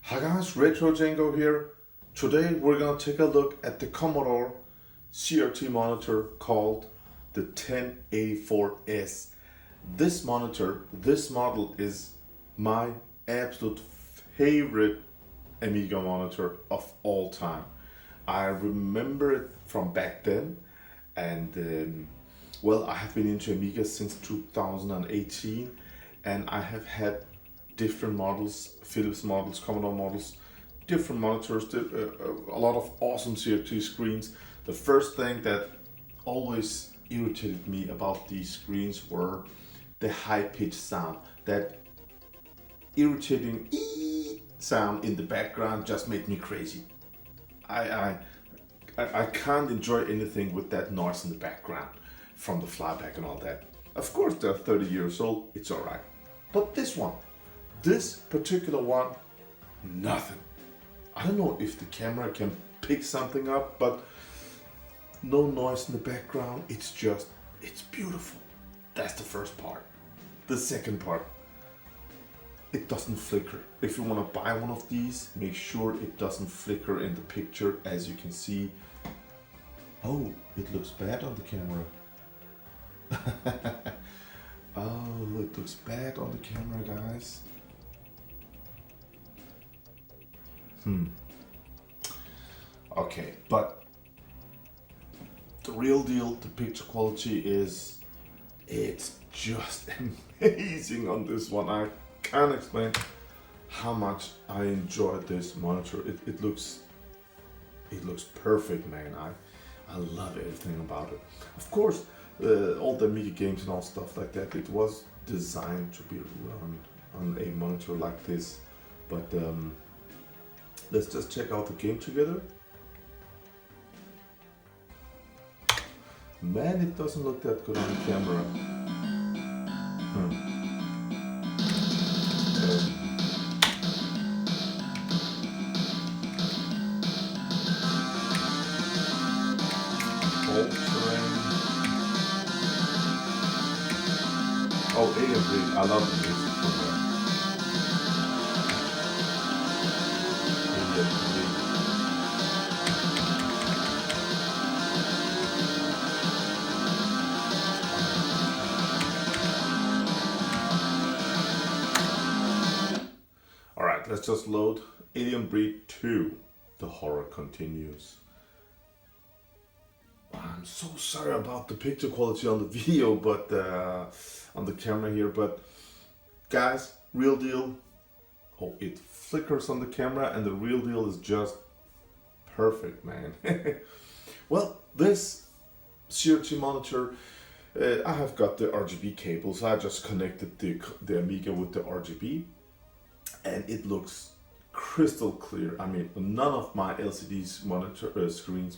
Hi guys, Retro Django here. Today we're gonna take a look at the Commodore CRT monitor called the 1084S. This monitor, this model is my absolute favorite Amiga monitor of all time. I remember it from back then, and well, I have been into Amiga since 2018, and I have had different models, Philips models, Commodore models, different monitors, a lot of awesome CRT screens. The first thing that always irritated me about these screens were the high-pitched sound. That irritating sound in the background just made me crazy. I can't enjoy anything with that noise in the background from the flyback and all that. Of course, they're 30 years old, it's alright. But this particular one, nothing. I don't know if the camera can pick something up, but no noise in the background. It's beautiful. That's the first part. The second part, it doesn't flicker. If you want to buy one of these, make sure it doesn't flicker in the picture. As you can see, oh, it looks bad on the camera. Oh, it looks bad on the camera, guys. Okay, but the real deal, the picture quality it's just amazing on this one. I can't explain how much I enjoy this monitor. It looks perfect, man. I love everything about it. Of course, all the Amiga games and all stuff like that, it was designed to be run on a monitor like this, but let's just check out the game together. Man, it doesn't look that good on the camera. Oh, AMV, I love the music from there. Alright, let's just load Alien Breed 2. The horror continues. I'm so sorry about the picture quality on the video, but on the camera here, but guys, real deal. Oh, it flickers on the camera, and the real deal is just perfect, man. Well, this CRT monitor, I have got the RGB cable, so I just connected the Amiga with the RGB, and it looks crystal clear. I mean, none of my LCD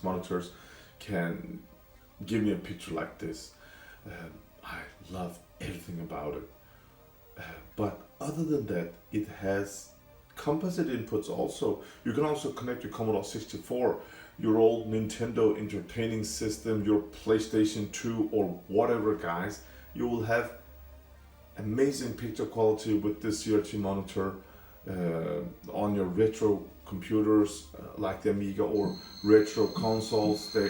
monitors can give me a picture like this. I love everything about it. But other than that, it has composite inputs also. You can also connect your Commodore 64, your old Nintendo Entertaining System, your PlayStation 2 or whatever, guys. You will have amazing picture quality with this CRT monitor on your retro computers like the Amiga or retro consoles. I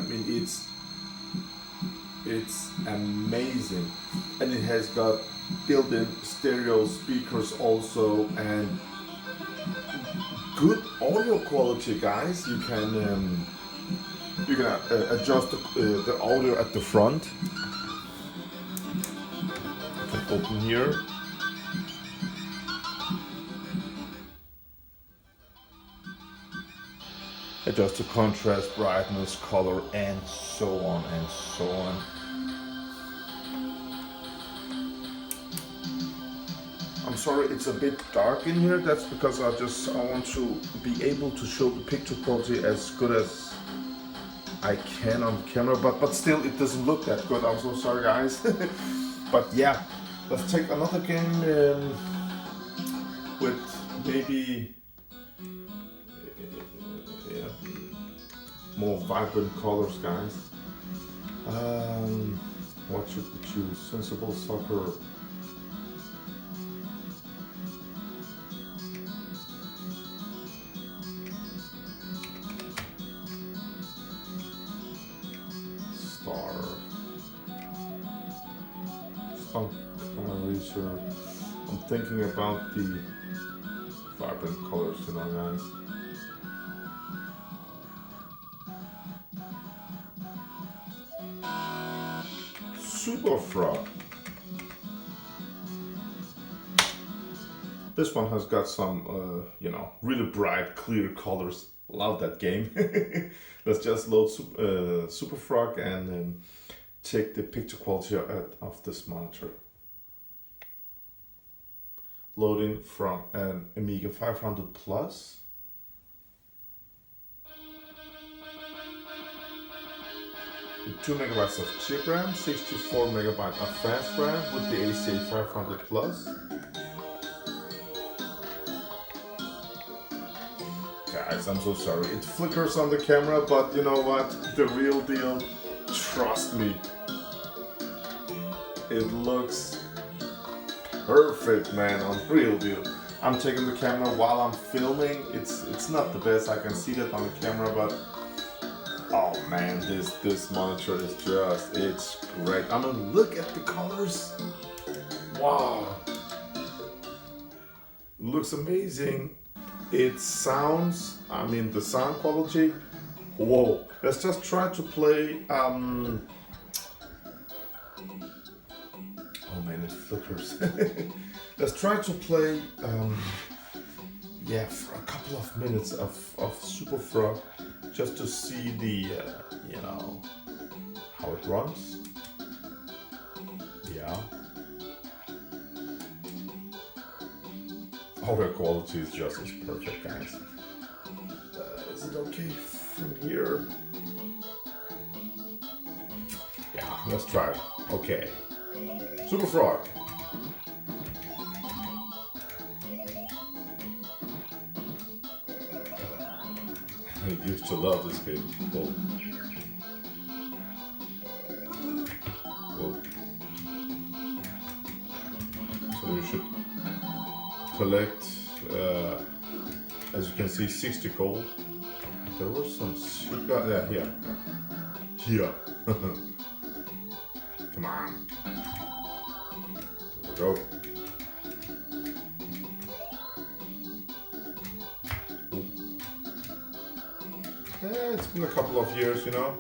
mean, it's amazing, and it has got built-in stereo speakers also, and good audio quality, guys. You can adjust the audio at the front. I can open here. Adjust the contrast, brightness, color, and so on and so on. I'm sorry, it's a bit dark in here. That's because I want to be able to show the picture quality as good as I can on camera, but still it doesn't look that good. I'm so sorry, guys. But yeah, let's take another game with maybe more vibrant colors, guys. What should we choose? Sensible Soccer. I'm not really sure. I'm thinking about the vibrant colors, you know, guys. Super Frog. This one has got some, you know, really bright, clear colors. Love that game. Let's just load Super Frog and check the picture quality of this monitor. Loading from an Amiga 500 Plus. With 2 megabytes of chip RAM, 64 megabytes of fast RAM with the ACA 500 Plus. Guys, I'm so sorry. It flickers on the camera, but you know what? The real deal, trust me. It looks perfect, man, on real deal. I'm taking the camera while I'm filming. It's not the best, I can see that on the camera, but oh man, this monitor is just, it's great. I mean, look at the colors. Wow. It looks amazing. It sounds, I mean, the sound quality, whoa. Let's just try to play, oh man, it flickers. Let's try to play, yeah, for a couple of minutes of Super Frog, just to see the, you know, how it runs. Yeah. Audio quality is just as perfect, guys. Is it okay from here? Yeah, let's try it. Okay. Super Frog. I used to love this game. Whoa. Whoa. So you should collect, as you can see, 60 gold. There was some super, yeah, here. Here. Come on. There we go. Ooh. Yeah, it's been a couple of years, you know.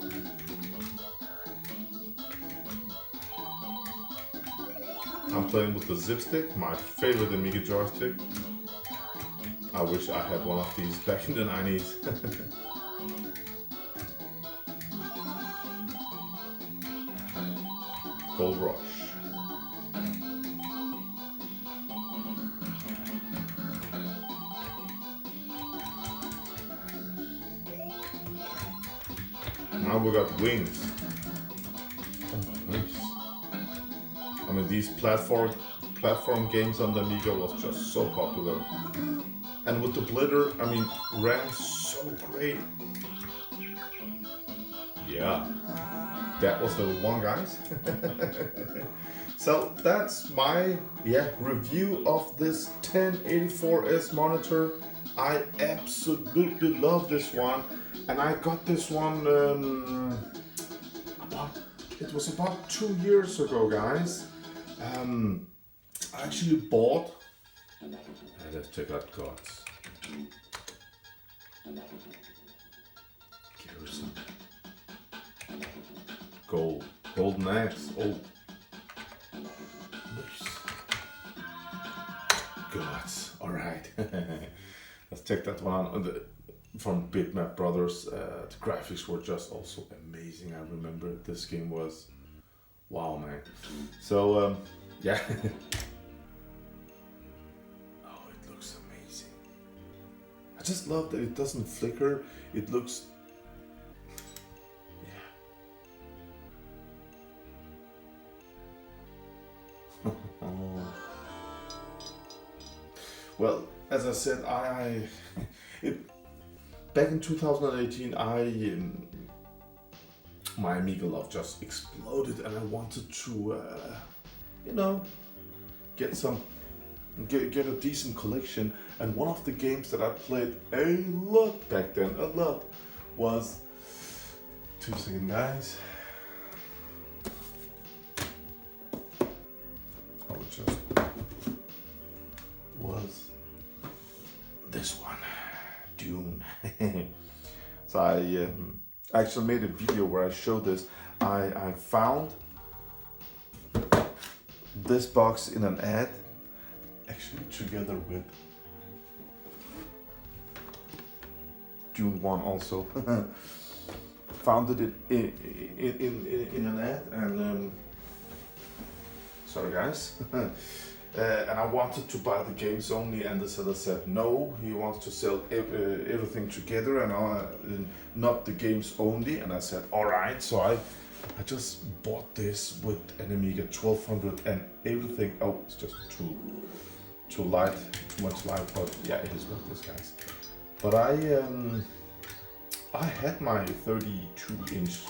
I'm playing with the zip stick, my favorite Amiga joystick. I wish I had one of these back in the 90s. Gold Rush. Now we got Wings. Oh, nice. I mean, these platform games on the Amiga was just so popular. And with the blitter, I mean, ran so great. Yeah, that was the one, guys. So that's my review of this 1084S monitor. I absolutely love this one, and I got this one it was about 2 years ago, guys. I actually bought. Let's check out cards. Give her some golden eggs. Oh, nice. Gods. All right. Let's check that one from Bitmap Brothers. The graphics were just also amazing. I remember this game was wow, man. So yeah. I just love that it doesn't flicker. It looks, yeah. Well, as I said, back in 2018, my Amiga love just exploded, and I wanted to, you know, get a decent collection. And one of the games that I played a lot back then, was, 2 seconds, guys. this one, Dune. So I actually made a video where I showed this. I found this box in an ad, actually together with Dune 1 also. Found it in an ad, and sorry guys. And I wanted to buy the games only, and the seller said no, he wants to sell everything together and not the games only. And I said alright, so I just bought this with an Amiga 1200 and everything. Oh, it's just too light, too much light, but yeah, it is what it is, guys. But I had my 32-inch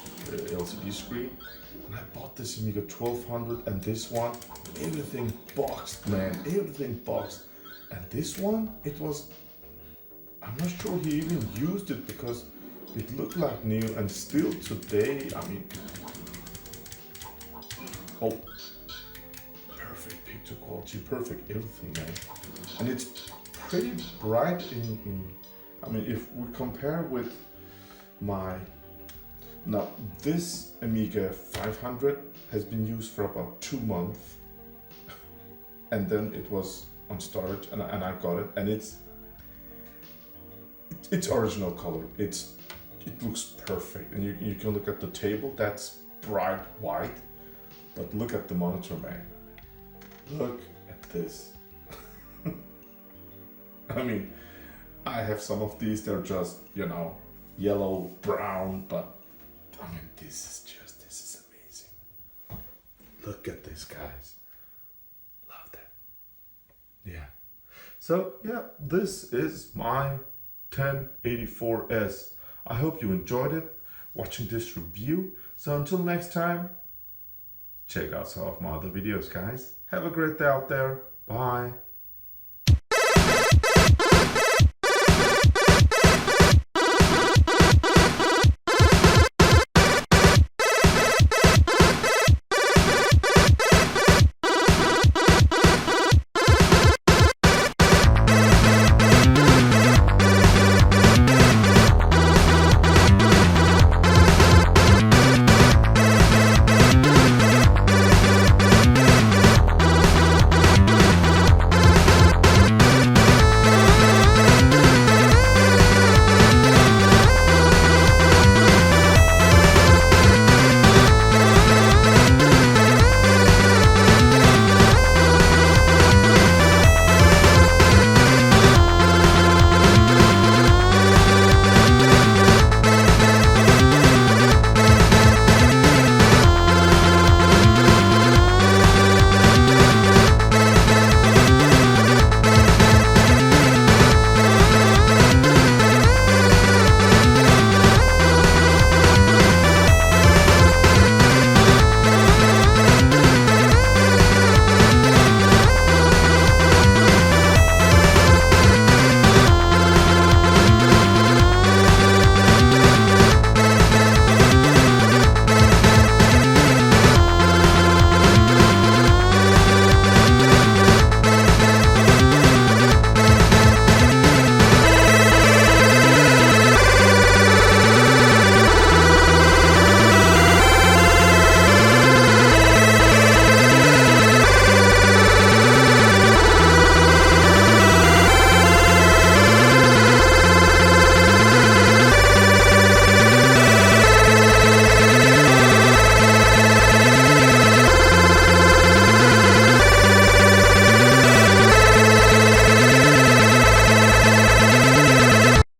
LCD screen, and I bought this Amiga 1200 and this one, everything boxed, man, everything boxed. And this one, it was, I'm not sure he even used it because it looked like new, and still today, I mean, oh, perfect picture quality, perfect everything, man. And it's pretty bright I mean, if we compare with now this Amiga 500 has been used for about 2 months, and then it was on storage, and I got it, and it's original color. It looks perfect, and you can look at the table, that's bright white, but look at the monitor, man. Look at this. I mean, I have some of these, they're just, you know, yellow, brown, but I mean, this is amazing. Look at this, guys. Love that. Yeah. So yeah, this is my 1084S. I hope you enjoyed it, watching this review. So until next time, check out some of my other videos, guys. Have a great day out there. Bye.